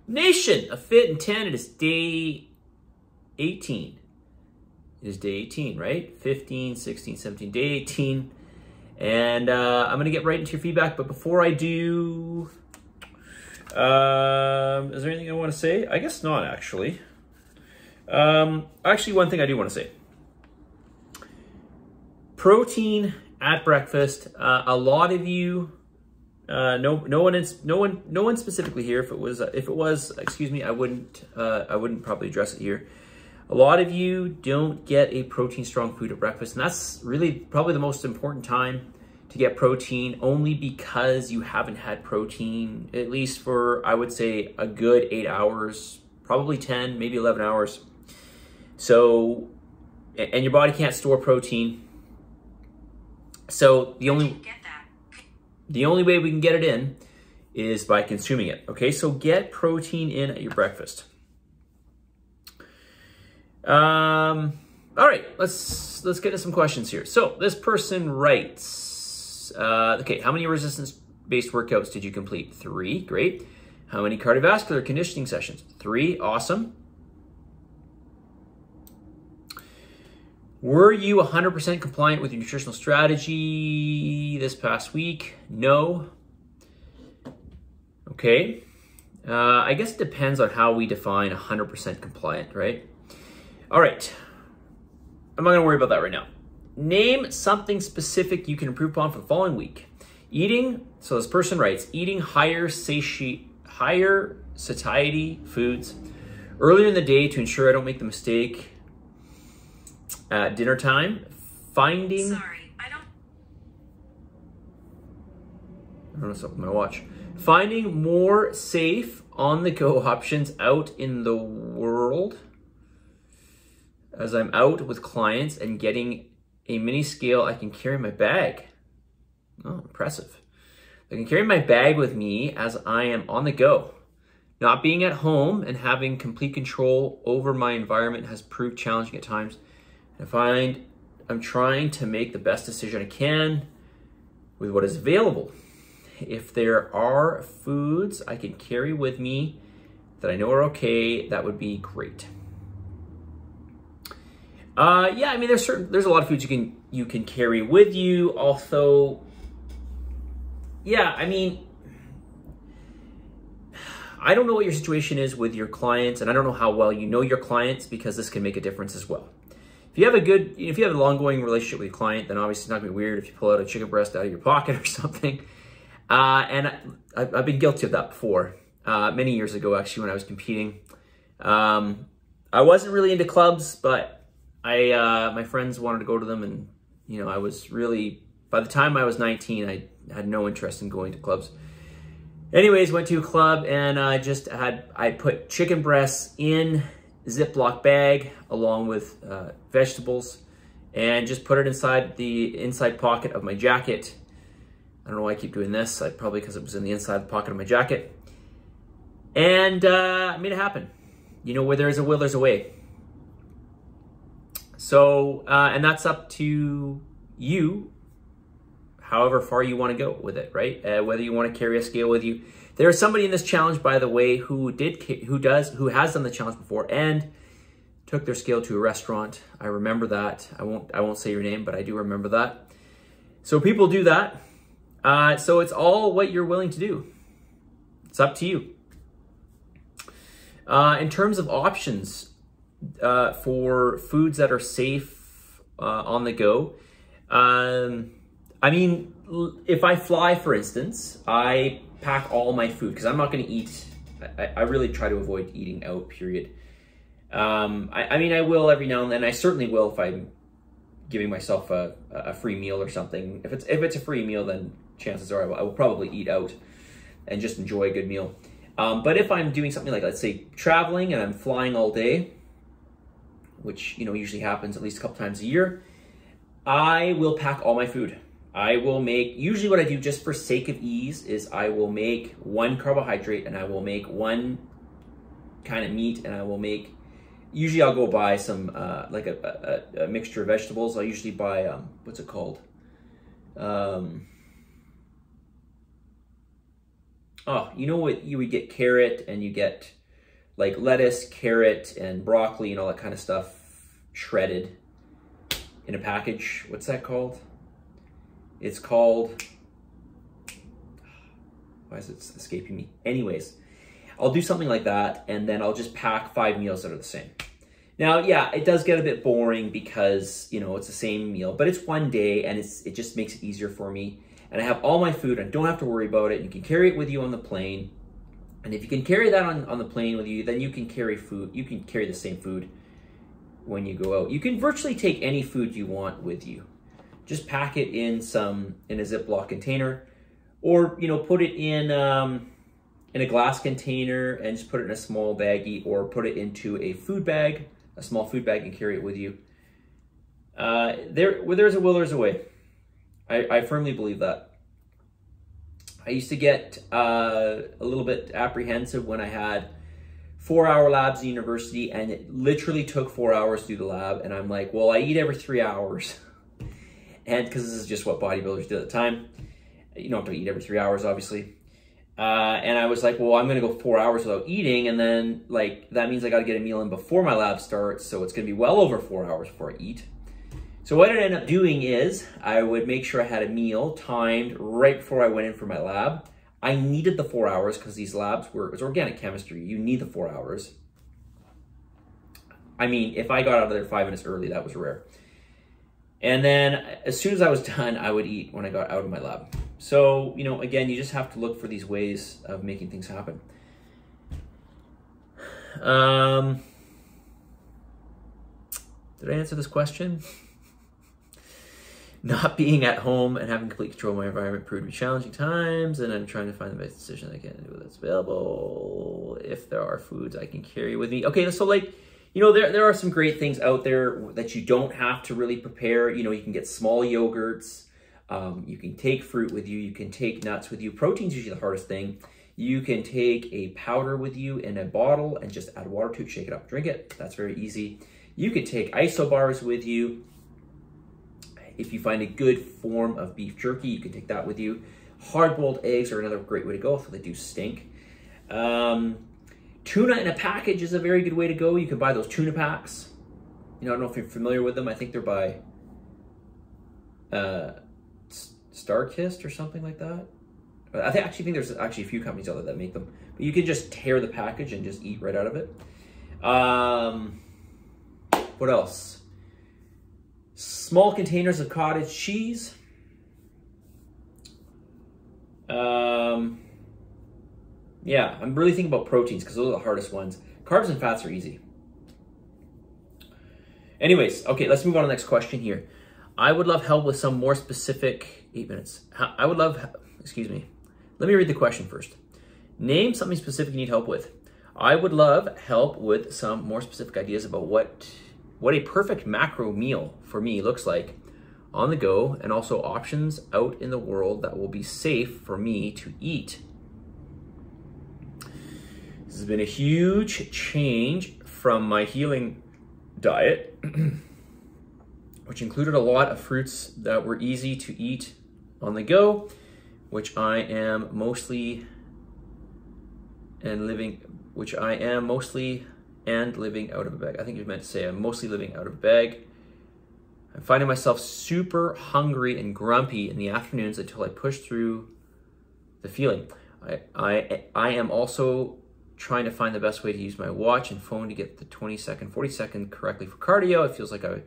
Nation, a fit in 10. It is day 18. It is day 18, right? 15, 16, 17, day 18. And I'm going to get right into your feedback. But before I do, is there anything I want to say? I guess not, actually. Actually, one thing I do want to say. Protein at breakfast. A lot of you, no one specifically here. If it was, excuse me, I wouldn't probably address it here. A lot of you don't get a protein strong food at breakfast, and that's really probably the most important time to get protein, only because you haven't had protein, at least for, I would say, a good 8 hours, probably 10, maybe 11 hours. So, and your body can't store protein. So the only way we can get it in is by consuming it. Okay, so get protein in at your breakfast. All right, let's get into some questions here. So this person writes, okay, how many resistance-based workouts did you complete? 3, great. How many cardiovascular conditioning sessions? 3, awesome. Were you 100% compliant with your nutritional strategy this past week? No. Okay. I guess it depends on how we define 100% compliant, right? All right. I'm not going to worry about that right now. Name something specific you can improve upon for the following week. Eating, so this person writes, eating higher satiety foods earlier in the day to ensure I don't make the mistake at dinner time. Finding... Sorry, I don't know something on my watch. Finding more safe on-the-go options out in the world as I'm out with clients and getting a mini scale I can carry in my bag. Oh, impressive. I can carry my bag with me as I am on the go. Not being at home and having complete control over my environment has proved challenging at times. I find I'm trying to make the best decision I can with what is available. If there are foods I can carry with me that I know are okay, that would be great. Yeah, I mean, there's a lot of foods you can carry with you. Also, yeah, I mean, I don't know what your situation is with your clients, and I don't know how well you know your clients, because this can make a difference as well. If you have an ongoing relationship with your client, then obviously it's not gonna be weird if you pull out a chicken breast out of your pocket or something. And I've been guilty of that before, many years ago, actually, when I was competing. I wasn't really into clubs, but my friends wanted to go to them, and I was really, by the time I was 19, I had no interest in going to clubs. Anyways, went to a club, and I put chicken breasts in Ziploc bag along with vegetables, and just put it inside the inside pocket of my jacket. I don't know why I keep doing this. Probably because it was in the inside pocket of my jacket. And I made it happen. Where there's a will, there's a way. So, and that's up to you, however far you want to go with it, right? Whether you want to carry a scale with you. There's somebody in this challenge, by the way, who has done the challenge before and took their scale to a restaurant. I remember that. I won't say your name, but I do remember that. So people do that. So it's all what you're willing to do. It's up to you. In terms of options for foods that are safe on the go, I mean, if I fly, for instance, I pack all my food because I'm not going to eat. I really try to avoid eating out, period. I mean, I will every now and then. I certainly will if I'm giving myself a free meal or something. If it's a free meal, then chances are I will probably eat out and just enjoy a good meal. But if I'm doing something like, let's say, traveling and I'm flying all day, which usually happens at least a couple times a year, I will pack all my food. I will make, usually what I do just for sake of ease is I will make one carbohydrate and I will make one kind of meat, and I will make, usually I'll go buy some, like a mixture of vegetables. I'll usually buy, what's it called? oh, you know what? You would get carrot and you get like lettuce, carrot, and broccoli and all that kind of stuff shredded in a package. What's that called? It's called, why is it escaping me? Anyways, I'll do something like that, and then I'll just pack 5 meals that are the same. Now, yeah, it does get a bit boring because, you know, it's the same meal, but it's one day and it just makes it easier for me. And I have all my food and don't have to worry about it. You can carry it with you on the plane. And if you can carry that on the plane with you, then you can carry food. You can carry the same food when you go out. You can virtually take any food you want with you. Just pack it in a Ziploc container, or, you know, put it in a glass container and just put it in a small baggie, or put it into a food bag, a small food bag, and carry it with you. Where there's a will, there's a way. I firmly believe that. I used to get a little bit apprehensive when I had 4-hour labs in university, and it literally took 4 hours to do the lab. And I'm like, well, I eat every 3 hours. And because this is just what bodybuilders did at the time. You don't have to eat every 3 hours, obviously. And I was like, well, I'm going to go 4 hours without eating. And then, like, that means I got to get a meal in before my lab starts. So it's going to be well over 4 hours before I eat. So what I ended up doing is I would make sure I had a meal timed right before I went in for my lab. I needed the 4 hours because these labs it was organic chemistry. You need the 4 hours. I mean, if I got out of there 5 minutes early, that was rare. And then as soon as I was done, I would eat when I got out of my lab. So, you know, again, you just have to look for these ways of making things happen. Did I answer this question? Not being at home and having complete control of my environment proved to be challenging times, and I'm trying to find the best decision I can do that's available. If there are foods I can carry with me. Okay, so like, you know, there are some great things out there that you don't have to really prepare. You know, you can get small yogurts. You can take fruit with you. You can take nuts with you. Protein's usually the hardest thing. You can take a powder with you in a bottle and just add water to it, shake it up, drink it. That's very easy. You could take isobars with you. If you find a good form of beef jerky, you can take that with you. Hard-boiled eggs are another great way to go, so they do stink. Tuna in a package is a very good way to go. You can buy those tuna packs. You know, I don't know if you're familiar with them. I think they're by Starkist or something like that. I actually think there's actually a few companies out there that make them. But you can just tear the package and just eat right out of it. What else? Small containers of cottage cheese. Yeah, I'm really thinking about proteins because those are the hardest ones. Carbs and fats are easy. Anyways, okay, let's move on to the next question here. I would love help with some more specific, 8 minutes. I would love, excuse me. Let me read the question first. Name something specific you need help with. I would love help with some more specific ideas about what a perfect macro meal for me looks like on the go, and also options out in the world that will be safe for me to eat. This has been a huge change from my healing diet, which included a lot of fruits that were easy to eat on the go, which I am mostly living out of a bag. I think you meant to say I'm mostly living out of a bag. I'm finding myself super hungry and grumpy in the afternoons until I push through the feeling. I am also trying to find the best way to use my watch and phone to get the 20-second, 40-second correctly for cardio. It feels like I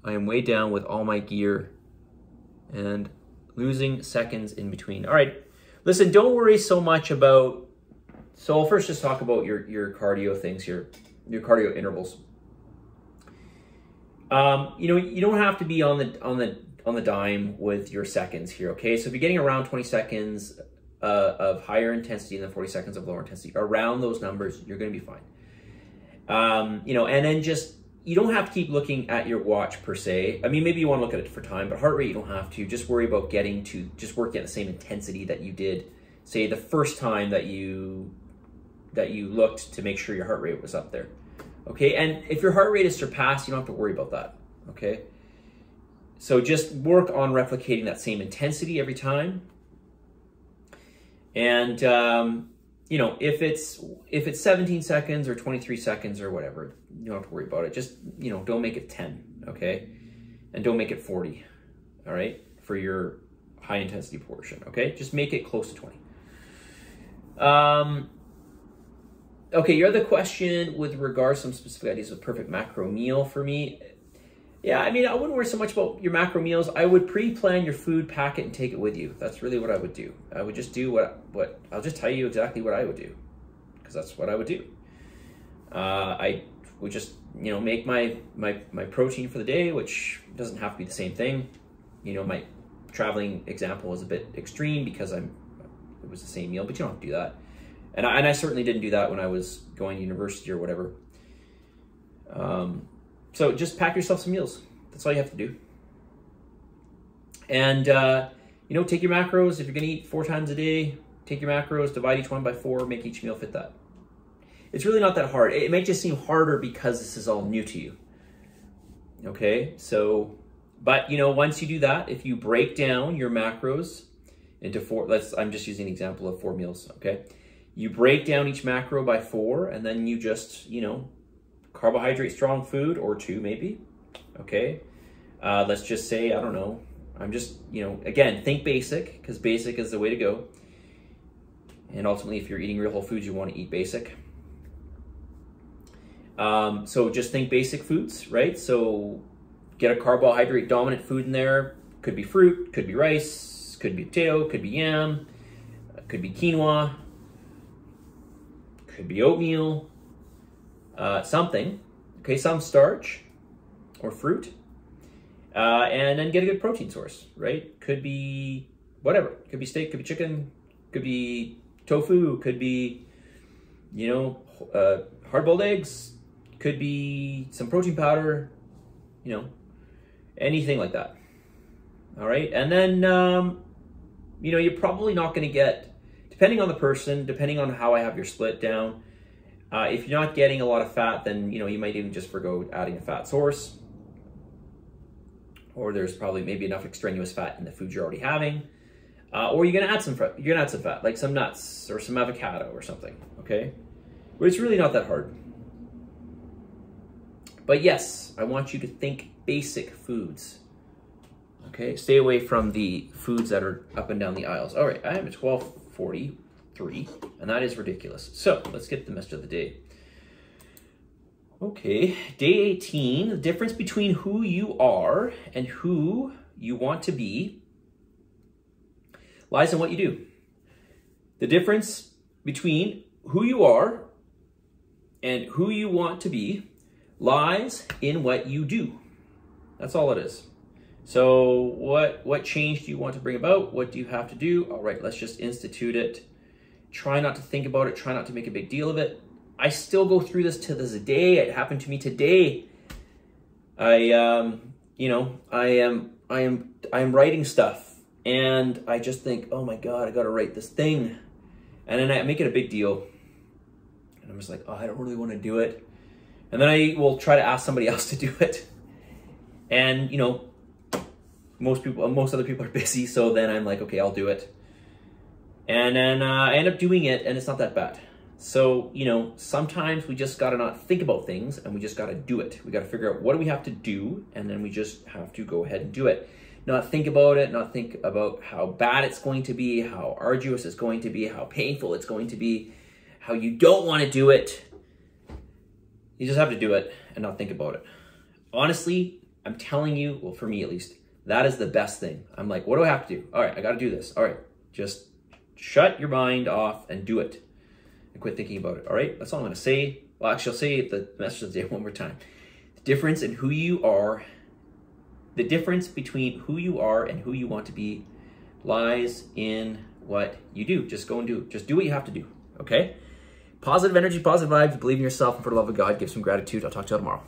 am way down with all my gear and losing seconds in between. All right, listen, don't worry so much about, so I'll first just talk about your cardio things, your cardio intervals. You know, you don't have to be on the dime with your seconds here, okay? So if you're getting around 20 seconds of higher intensity and then 40 seconds of lower intensity, around those numbers, you're gonna be fine. You know, and then just, you don't have to keep looking at your watch per se. I mean, maybe you wanna look at it for time, but heart rate, you don't have to. Just worry about working at the same intensity that you did, say, the first time that you looked to make sure your heart rate was up there. Okay, and if your heart rate is surpassed, you don't have to worry about that, okay? So just work on replicating that same intensity every time. And, you know, if it's 17 seconds or 23 seconds or whatever, you don't have to worry about it. Just, you know, don't make it 10, okay? And don't make it 40, all right, for your high intensity portion, okay? Just make it close to 20. Okay, your other question with regards to some specific ideas of perfect macro meal for me. Yeah, I mean, I wouldn't worry so much about your macro meals. I would pre-plan your food, pack it, and take it with you. That's really what I would do. I would just do what I'll just tell you exactly what I would do, because that's what I would do. I would just, you know, make my protein for the day, which doesn't have to be the same thing. You know, my traveling example was a bit extreme because it was the same meal, but you don't have to do that. And I certainly didn't do that when I was going to university or whatever. So just pack yourself some meals. That's all you have to do. And, you know, take your macros. If you're going to eat 4 times a day, take your macros, divide each one by 4, make each meal fit that. It's really not that hard. It might just seem harder because this is all new to you. Okay, so, but, you know, once you do that, if you break down your macros into 4, I'm just using an example of 4 meals, okay? You break down each macro by 4, and then you just, you know, carbohydrate strong food, or 2 maybe, okay? Let's just say, I don't know, I'm just, you know, again, think basic, because basic is the way to go. And ultimately, if you're eating real whole foods, you want to eat basic. So just think basic foods, right? So get a carbohydrate dominant food in there. Could be fruit, could be rice, could be potato, could be yam, could be quinoa, could be oatmeal, something, okay, some starch or fruit, and then get a good protein source, right? Could be whatever, could be steak, could be chicken, could be tofu, could be, you know, hard-boiled eggs, could be some protein powder, you know, anything like that, all right? And then, you know, you're probably not going to get, depending on the person, depending on how I have your split down, if you're not getting a lot of fat, then, you know, you might even just forgo adding a fat source. Or there's probably maybe enough extraneous fat in the food you're already having. Or you're gonna add some fat. You're gonna add some fat, like some nuts or some avocado or something, okay? But it's really not that hard. But yes, I want you to think basic foods. Okay, stay away from the foods that are up and down the aisles. All right, I am at 12:43, and that is ridiculous. So let's get the message of the day. Okay, day 18, the difference between who you are and who you want to be lies in what you do. The difference between who you are and who you want to be lies in what you do. That's all it is. So what change do you want to bring about? What do you have to do? All right, let's just institute it. Try not to think about it. Try not to make a big deal of it. I still go through this to this day. It happened to me today. You know, I am writing stuff, and I just think, oh my God, I got to write this thing, and then I make it a big deal, and I'm just like, oh, I don't really want to do it, and then I will try to ask somebody else to do it, and you know, most other people are busy, so then I'm like, okay, I'll do it, and then I end up doing it, and it's not that bad. So, you know, sometimes we just got to not think about things, and we just got to do it. We got to figure out what do we have to do, and then we just have to go ahead and do it. Not think about it, not think about how bad it's going to be, how arduous it's going to be, how painful it's going to be, how you don't want to do it. You just have to do it and not think about it. Honestly, I'm telling you, well, for me at least, that is the best thing. I'm like, what do I have to do? All right, I got to do this. All right, just shut your mind off and do it. And quit thinking about it, all right? That's all I'm going to say. Well, actually, I'll say the message of the day one more time. The difference in who you are, the difference between who you are and who you want to be lies in what you do. Just go and do it. Just do what you have to do, okay? Positive energy, positive vibes, believe in yourself, and for the love of God, give some gratitude. I'll talk to you tomorrow.